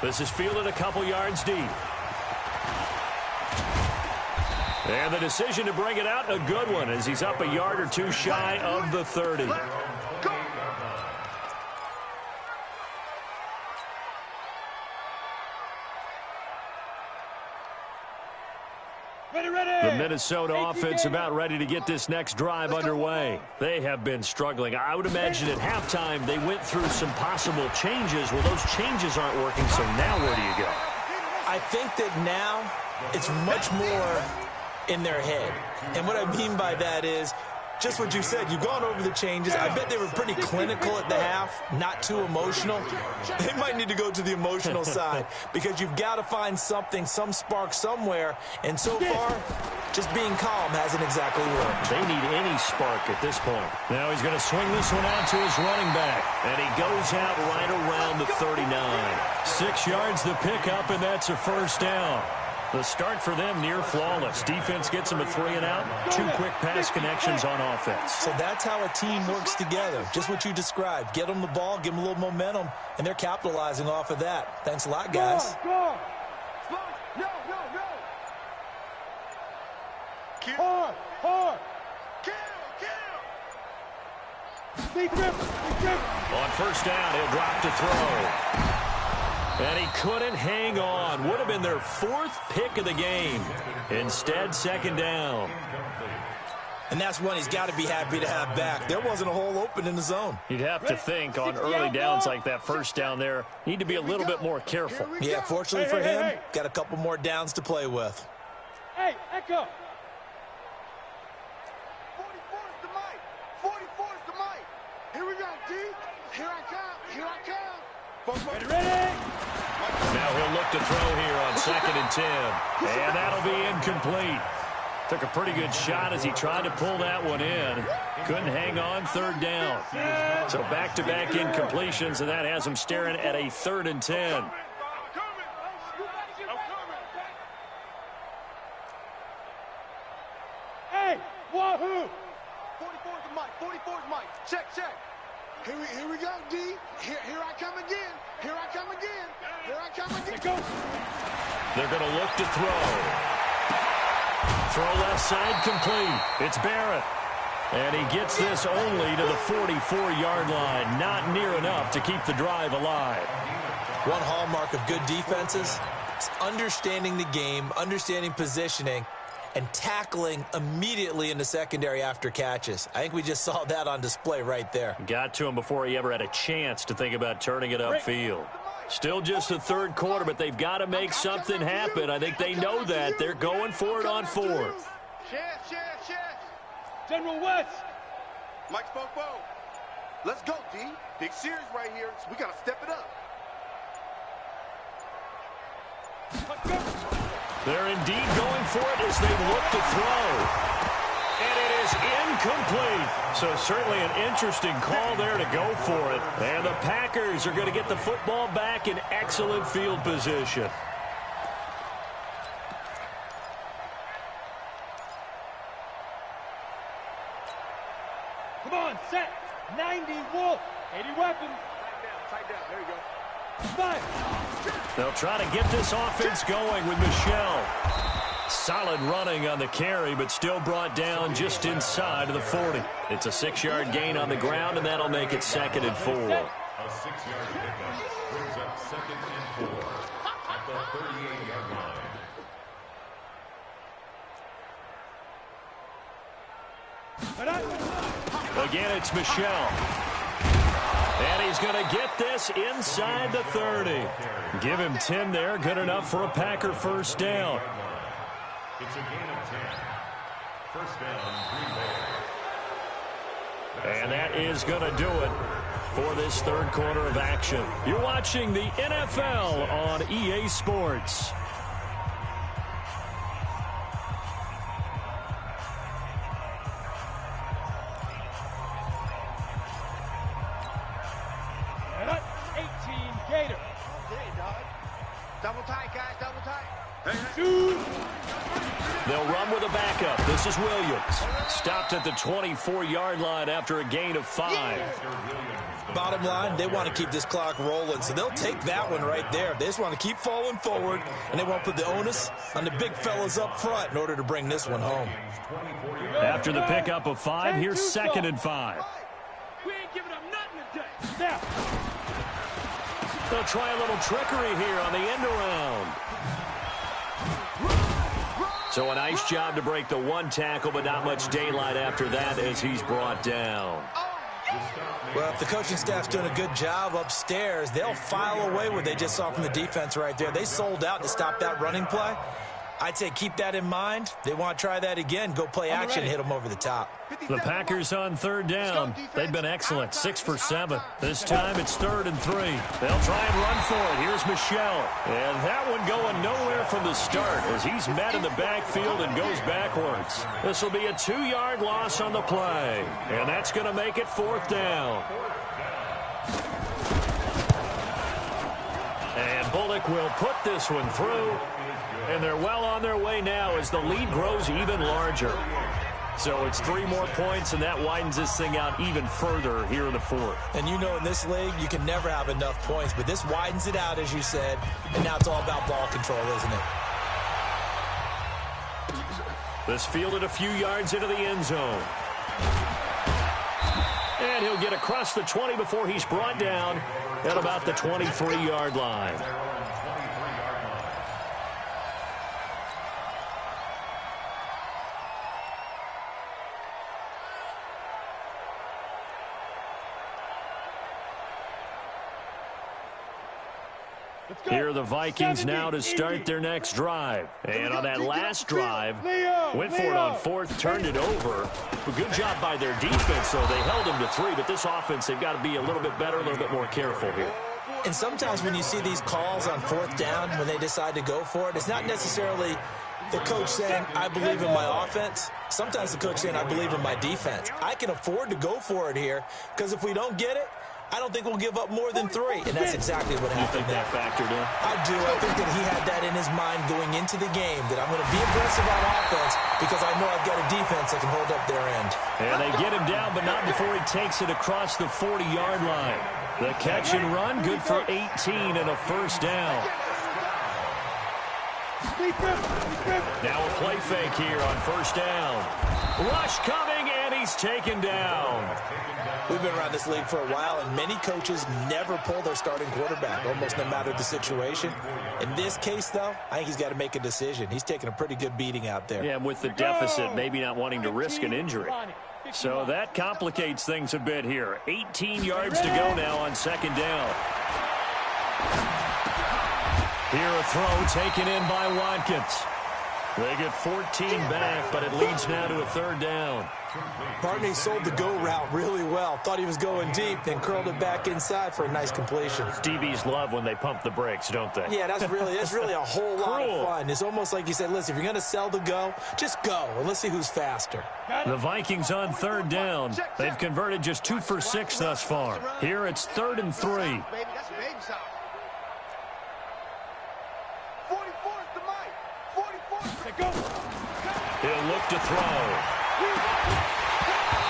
This is fielded a couple yards deep. And the decision to bring it out, a good one, as he's up a yard or 2 shy of the 30. The Minnesota offense about ready to get this next drive underway. They have been struggling. I would imagine at halftime they went through some possible changes. Well, those changes aren't working, so now where do you go? I think that now it's much more in their head. And what I mean by that is just what you said. You've gone over the changes. I bet they were pretty clinical at the half, not too emotional. They might need to go to the emotional side because you've got to find something, some spark somewhere. And so far, just being calm hasn't exactly worked. They need any spark at this point. Now he's going to swing this one out to his running back. And he goes out right around the 39. 6 yards the pickup, and that's a first down. The start for them near flawless. Defense gets them a 3 and out. 2 quick pass connections on offense. So that's how a team works together. Just what you described. Get them the ball, give them a little momentum, and they're capitalizing off of that. Thanks a lot, guys. No. Kill. Hard. Kill. Big rip. On first down, he'll drop to throw. And he couldn't hang on. Would have been their 4th pick of the game. Instead, 2nd down. And that's one he's got to be happy to have back. There wasn't a hole open in the zone. You'd have to think on early downs like that first down there, need to be a little bit more careful. Yeah, fortunately for him, got a couple more downs to play with. Hey, Echo. 44 is the mic. 44 is the mic. Here we go, D. Here I come. Ready? Now he'll look to throw here on 2nd and 10. And that'll be incomplete. Took a pretty good shot as he tried to pull that one in. Couldn't hang on, 3rd down. So back-to-back incompletions, and that has him staring at a 3rd and 10. Hey, wahoo! 44 is the mic. 44 is the mic. Check. Here we go, D. Here I come again. Here I come again. Here I come again. Go. They're going to look to throw. Throw left side complete. It's Barrett. And he gets this only to the 44-yard line. Not near enough to keep the drive alive. One hallmark of good defenses is understanding the game, understanding positioning, and tackling immediately in the secondary after catches. I think we just saw that on display right there. Got to him before he ever had a chance to think about turning it upfield. Still just the third quarter, but they've got to make something happen. I think they know that. They're going for it on fourth. Chef. General West. Mike Spopo. Let's go, D. Big series right here. So we got to step it up. They're indeed going for it as they look to throw. And it is incomplete. So certainly an interesting call there to go for it. And the Packers are going to get the football back in excellent field position. Come on, set. 90 Wolf. 80 weapons. Tight down. There you go. 5. They'll try to get this offense going with Michelle. Solid running on the carry, but still brought down just inside of the 40. It's a 6-yard gain on the ground, and that'll make it 2nd and 4. A 6-yard pickup brings up 2nd and 4 at the 38-yard line. Again, it's Michelle. And he's going to get this inside the 30. Give him 10 there. Good enough for a Packer first down. It's a gain of 10. First down, Green Bay. And that is going to do it for this third quarter of action. You're watching the NFL on EA Sports. Double tight, guys. Double tight. They'll run with a backup. This is Williams. Stopped at the 24-yard line after a gain of 5. Bottom line, they want to keep this clock rolling, so they'll take that one right there. They just want to keep falling forward, and they want to put the onus on the big fellas up front in order to bring this one home. After the pickup of 5, here's 2nd and 5. We ain't giving up nothing today. Now. They'll try a little trickery here on the end around. So a nice job to break the one tackle, but not much daylight after that as he's brought down. Well, if the coaching staff's doing a good job upstairs, they'll file away what they just saw from the defense right there. They sold out to stop that running play. I'd say keep that in mind. They want to try that again. Go play action, hit them over the top. The Packers on third down. They've been excellent, 6 for 7. This time it's 3rd and 3. They'll try and run for it. Here's Michelle. And that one going nowhere from the start as he's met in the backfield and goes backwards. This will be a 2-yard loss on the play. And that's going to make it 4th down. And Bullock will put this one through. And they're well on their way now as the lead grows even larger. So it's 3 more points, and that widens this thing out even further here in the 4th. And you know in this league, you can never have enough points, but this widens it out, as you said, and now it's all about ball control, isn't it? This fielded a few yards into the end zone. And he'll get across the 20 before he's brought down at about the 23-yard line. Here are the Vikings now to start their next drive. And on that last drive, went for it on 4th, turned it over. A good job by their defense, though. They held them to 3, but this offense, they've got to be a little bit better, a little bit more careful here. And sometimes when you see these calls on 4th down, when they decide to go for it, it's not necessarily the coach saying, I believe in my offense. Sometimes the coach saying, I believe in my defense. I can afford to go for it here because if we don't get it, I don't think we'll give up more than 3, and that's exactly what happened there. You think that factored in? I do. I think that he had that in his mind going into the game, that I'm going to be aggressive on offense because I know I've got a defense that can hold up their end. And they get him down, but not before he takes it across the 40-yard line. The catch and run, good for 18 and a first down. Now a play fake here on first down. Rush coming, and he's taken down. We've been around this league for a while, and many coaches never pull their starting quarterback, almost no matter the situation. In this case, though, I think he's got to make a decision. He's taking a pretty good beating out there. Yeah, with the deficit, maybe not wanting to risk an injury. So that complicates things a bit here. 18 yards to go now on second down. Here a throw taken in by Watkins. They get 14 back, but it leads now to a third down. Barney sold the go route really well. Thought he was going deep, then curled it back inside for a nice completion. DBs love when they pump the brakes, don't they? Yeah, that's really a whole lot of fun. It's almost like you said, listen, if you're going to sell the go, just go, and let's see who's faster. The Vikings on third down. They've converted just 2 for 6 thus far. Here it's 3rd and 3. Baby, that's baby style. 44 is the mic. 44 is the go. He'll look to throw.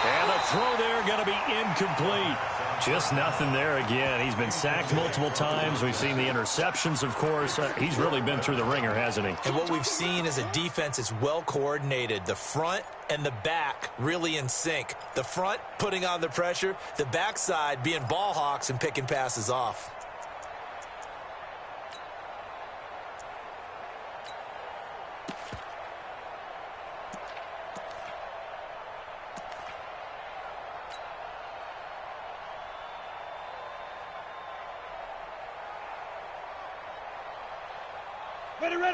And the throw there going to be incomplete. Just nothing there again. He's been sacked multiple times. We've seen the interceptions, of course. He's really been through the ringer, hasn't he? And what we've seen is a defense that's well coordinated. The front and the back really in sync. The front putting on the pressure. The backside being ball hawks and picking passes off.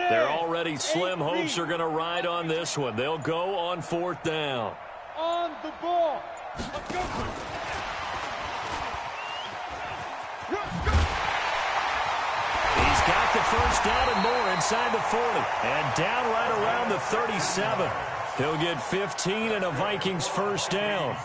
They're already slim hopes are going to ride on this one. They'll go on 4th down. On the ball. Let's go. He's got the first down and more inside the 40. And down right around the 37. He'll get 15 and a Vikings first down.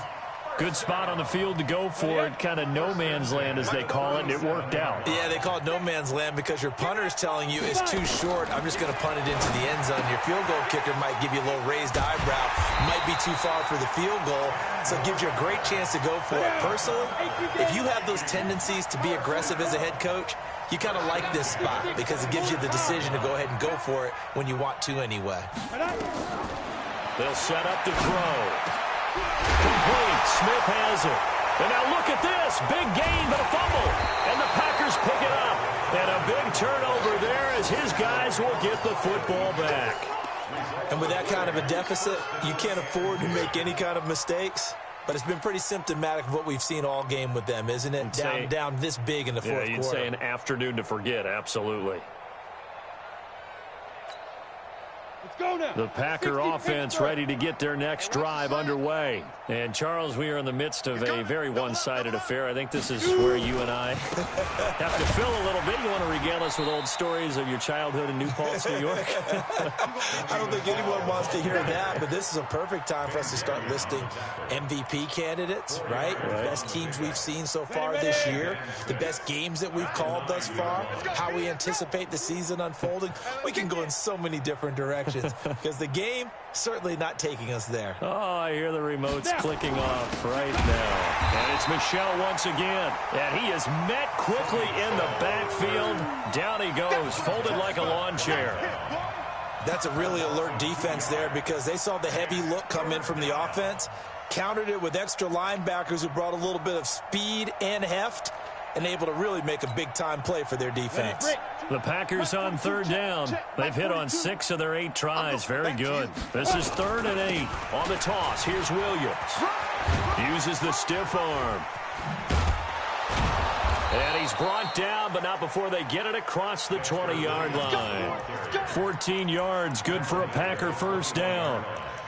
Good spot on the field to go for it. Kind of no man's land, as they call it, and it worked out. Yeah, they call it no man's land because your punter's telling you it's too short. I'm just going to punt it into the end zone. Your field goal kicker might give you a little raised eyebrow. Might be too far for the field goal, so it gives you a great chance to go for it. Personally, if you have those tendencies to be aggressive as a head coach, you kind of like this spot because it gives you the decision to go ahead and go for it when you want to anyway. They'll set up the throw. Complete. Smith has it. And now look at this. Big gain, but a fumble. And the Packers pick it up. And a big turnover there as his guys will get the football back. And with that kind of a deficit, you can't afford to make any kind of mistakes. But it's been pretty symptomatic of what we've seen all game with them, isn't it? Down this big in the fourth quarter. You'd say an afternoon to forget, absolutely. The Packer offense ready to get their next drive underway. And, Charles, we are in the midst of a very one-sided affair. I think this is where you and I have to fill a little bit. You want to regale us with old stories of your childhood in New Paltz, New York? I don't think anyone wants to hear that, but this is a perfect time for us to start listing MVP candidates, right? The best teams we've seen so far this year, the best games that we've called thus far, how we anticipate the season unfolding. We can go in so many different directions. Because the game certainly not taking us there. Oh, I hear the remotes clicking off right now. And it's Michel once again. And he is met quickly in the backfield. Down he goes, folded like a lawn chair. That's a really alert defense there because they saw the heavy look come in from the offense, countered it with extra linebackers who brought a little bit of speed and heft, and able to really make a big-time play for their defense. The Packers on third down. They've hit on 6 of their 8 tries. Very good. This is 3rd and 8. On the toss, here's Williams. Uses the stiff arm. And he's brought down, but not before they get it across the 20-yard line. 14 yards, good for a Packer first down.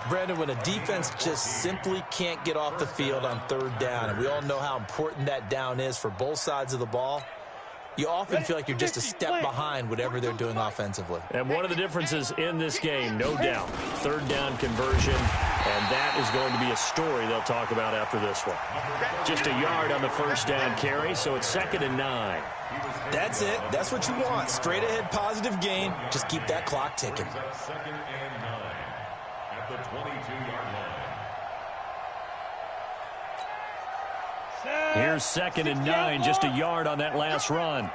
Brandon, when a defense just simply can't get off the field on third down, and we all know how important that down is for both sides of the ball, you often feel like you're just a step behind whatever they're doing offensively. And one of the differences in this game, no doubt, third down conversion, and that is going to be a story they'll talk about after this one. Just a yard on the first down carry, so it's 2nd and 9. That's it. That's what you want. Straight ahead positive gain. Just keep that clock ticking. 2nd and 9 at the 22-yard line. Here's 2nd and 9, just a yard on that last run.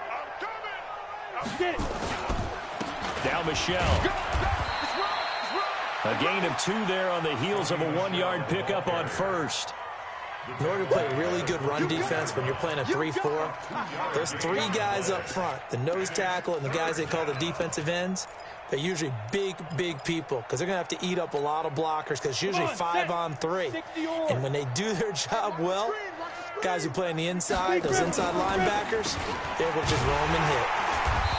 Now Michelle. A gain of 2 there on the heels of a 1-yard pickup on first. In order to play really good run defense when you're playing a 3-4, those 3 guys up front, the nose tackle and the guys they call the defensive ends, they're usually big, big people because they're going to have to eat up a lot of blockers because it's usually 5 on 3. And when they do their job well, guys who play on the inside, those inside linebackers, they're able to just roam and hit.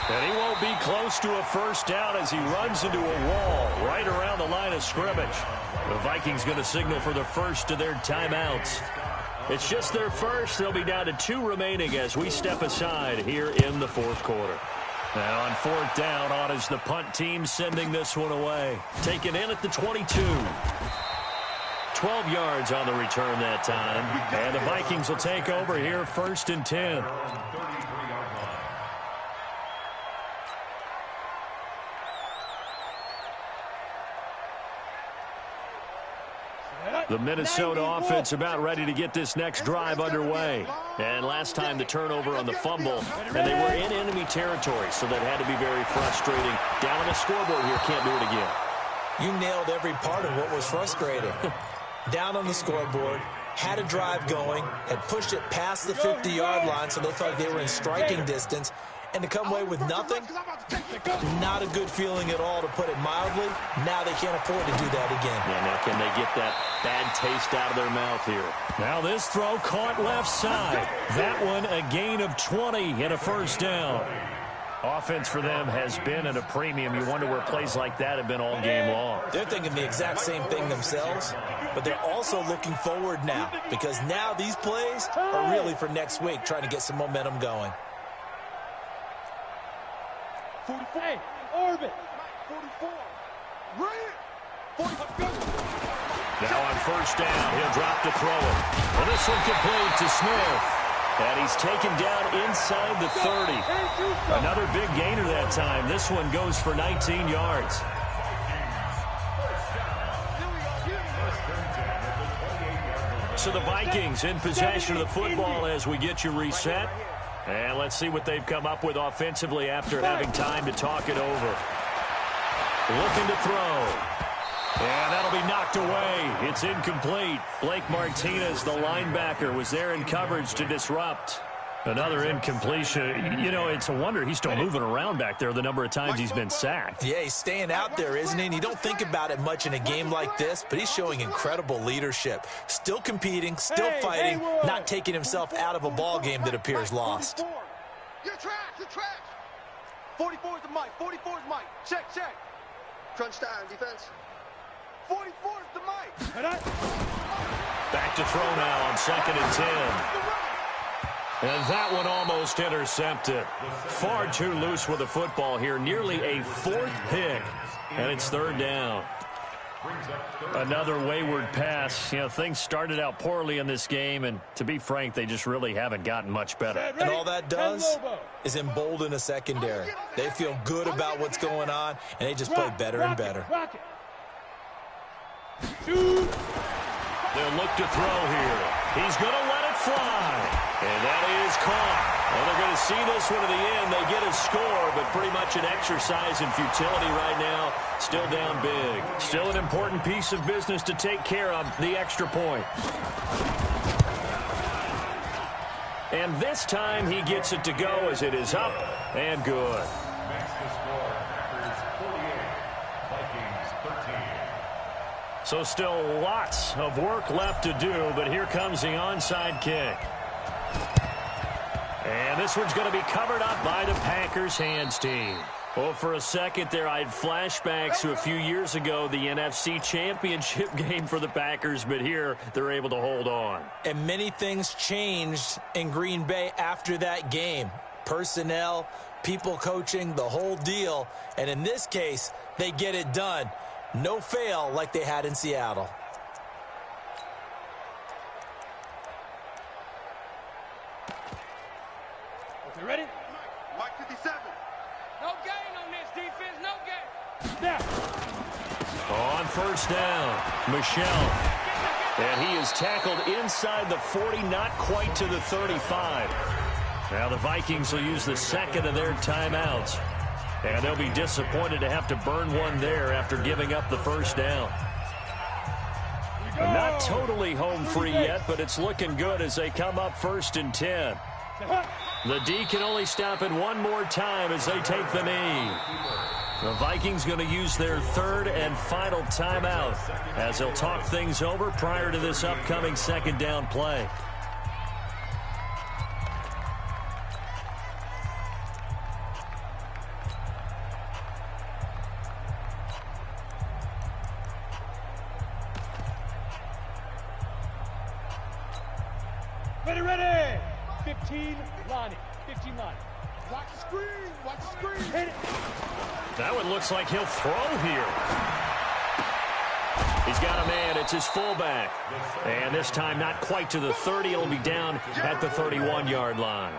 And he won't be close to a first down as he runs into a wall right around the line of scrimmage. The Vikings going to signal for the first of their timeouts. It's just their first. They'll be down to 2 remaining as we step aside here in the 4th quarter. Now on 4th down, on is the punt team sending this one away. Taken in at the 22. 12 yards on the return that time. And the Vikings will take over here 1st and 10. The Minnesota offense about ready to get this next drive underway. And last time the turnover on the fumble, and they were in enemy territory, so that had to be very frustrating. Down on the scoreboard here, can't do it again. You nailed every part of what was frustrating. Down on the scoreboard, had a drive going, had pushed it past the 50-yard line so they felt like they were in striking distance, and to come away with nothing, not a good feeling at all, to put it mildly. Now they can't afford to do that again. Yeah, now can they get that bad taste out of their mouth here? Now this throw caught left side. That one a gain of 20 and a first down. Offense for them has been at a premium. You wonder where plays like that have been all game long. They're thinking the exact same thing themselves, but they're also looking forward now because now these plays are really for next week, trying to get some momentum going. 44. Hey, orbit. 44. Right. 44. Now on first down, he'll drop to throw it. And this one complete to Smith. And he's taken down inside the 30. Another big gainer that time. This one goes for 19 yards. So the Vikings in possession of the football as we get you reset. And let's see what they've come up with offensively after having time to talk it over. Looking to throw. And that'll be knocked away. It's incomplete. Blake Martinez, the linebacker, was there in coverage to disrupt. Another incompletion. You know, it's a wonder he's still moving around back there the number of times he's been sacked. Yeah, he's staying out there, isn't he? And you don't think about it much in a game like this, but he's showing incredible leadership. Still competing, still fighting, not taking himself out of a ball game that appears lost. You're trash. You're trash. 44 is the mic. 44 is Mike. Check, check. Crunch time, defense. 44 is the mic. Back to throw now on 2nd and 10. And that one almost intercepted. Far too loose with the football here. Nearly a 4th pick. And it's 3rd down. Another wayward pass. You know, things started out poorly in this game, and to be frank, they just really haven't gotten much better. And all that does is embolden a secondary. They feel good about what's going on, and they just play better and better. They'll look to throw here. He's going to let it fly. And that is caught. Well, they're going to see this one to the end. They get a score, but pretty much an exercise in futility right now. Still down big. Still an important piece of business to take care of, the extra point. And this time he gets it to go as it is up and good. So still lots of work left to do, but here comes the onside kick. And this one's going to be covered up by the Packers hands team. Well, for a second there, I had flashbacks to a few years ago, the NFC Championship game for the Packers, but here they're able to hold on. And many things changed in Green Bay after that game. personnel, people coaching, the whole deal. And in this case, they get it done. No fail like they had in Seattle. You ready? Mike 57. No gain on this defense, no gain. Now. On first down, Michelle. And he is tackled inside the 40, not quite to the 35. Now the Vikings will use the second of their timeouts. And they'll be disappointed to have to burn one there after giving up the first down. Not totally home free yet, but it's looking good as they come up 1st and 10. The D can only stop it one more time as they take the knee. The Vikings going to use their third and final timeout as they'll talk things over prior to this upcoming second down play. Ready. 15 line. 15 line. Watch the screen. Watch the screen. Hit it. That one looks like he'll throw here. He's got a man. It's his fullback. And this time not quite to the 30. It'll be down at the 31-yard line.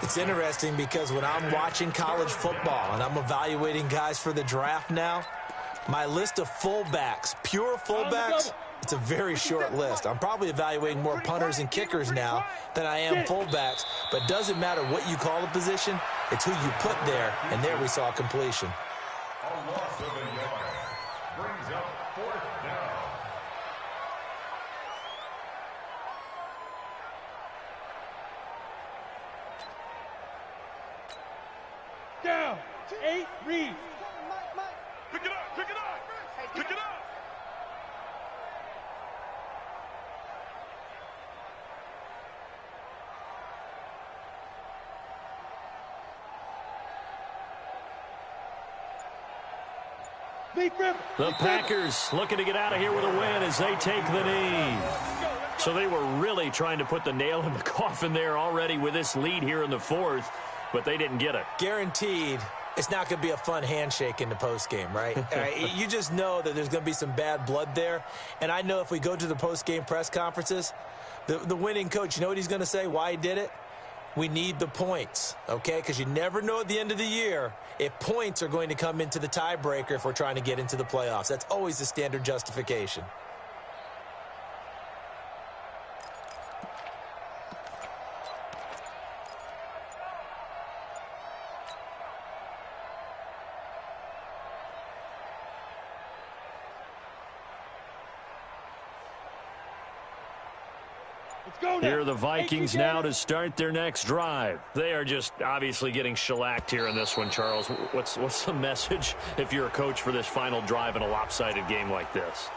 It's interesting because when I'm watching college football and I'm evaluating guys for the draft now, my list of fullbacks, pure fullbacks, it's a very short list. I'm probably evaluating more punters and kickers now than I am fullbacks, but doesn't matter what you call the position, it's who you put there, and there we saw completion. A loss of a yard brings up 4th down. Down. 8 reads. Pick it up. Pick it up. Pick it up. The Packers looking to get out of here with a win as they take the knee. So they were really trying to put the nail in the coffin there already with this lead here in the 4th, but they didn't get it. Guaranteed it's not going to be a fun handshake in the postgame, right? You just know that there's going to be some bad blood there. And I know if we go to the postgame press conferences, the winning coach, you know what he's going to say, why he did it? We need the points, okay? Because you never know at the end of the year if points are going to come into the tiebreaker if we're trying to get into the playoffs. That's always the standard justification. Here are the Vikings now to start their next drive. They are just obviously getting shellacked here in this one, Charles. What's the message if you're a coach for this final drive in a lopsided game like this?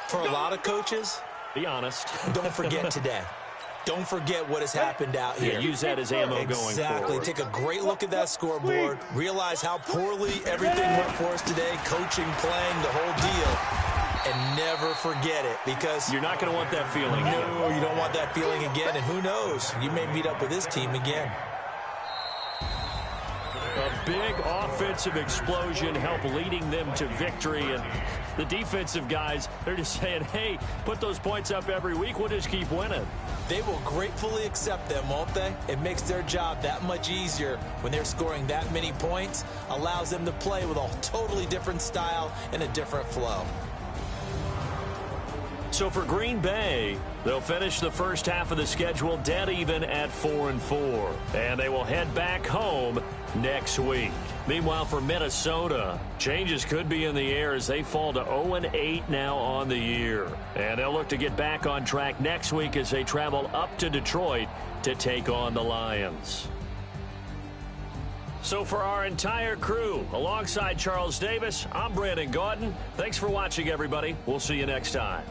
For a lot of coaches, be honest. Don't forget today. Don't forget what has happened out here. Yeah, use that as ammo going forward. Exactly. Take a great look at that scoreboard. Realize how poorly everything went for us today. Coaching, playing, the whole deal. And never forget it, because you're not going to want that feeling. No, you don't want that feeling again. And who knows? You may meet up with this team again. A big offensive explosion helped leading them to victory. And the defensive guys, they're just saying, hey, put those points up every week. We'll just keep winning. They will gratefully accept them, won't they? It makes their job that much easier when they're scoring that many points. Allows them to play with a totally different style and a different flow. So for Green Bay, they'll finish the first half of the schedule dead even at 4-4. And they will head back home next week. Meanwhile, for Minnesota, changes could be in the air as they fall to 0-8 now on the year. And they'll look to get back on track next week as they travel up to Detroit to take on the Lions. So for our entire crew, alongside Charles Davis, I'm Brandon Gaudin. Thanks for watching, everybody. We'll see you next time.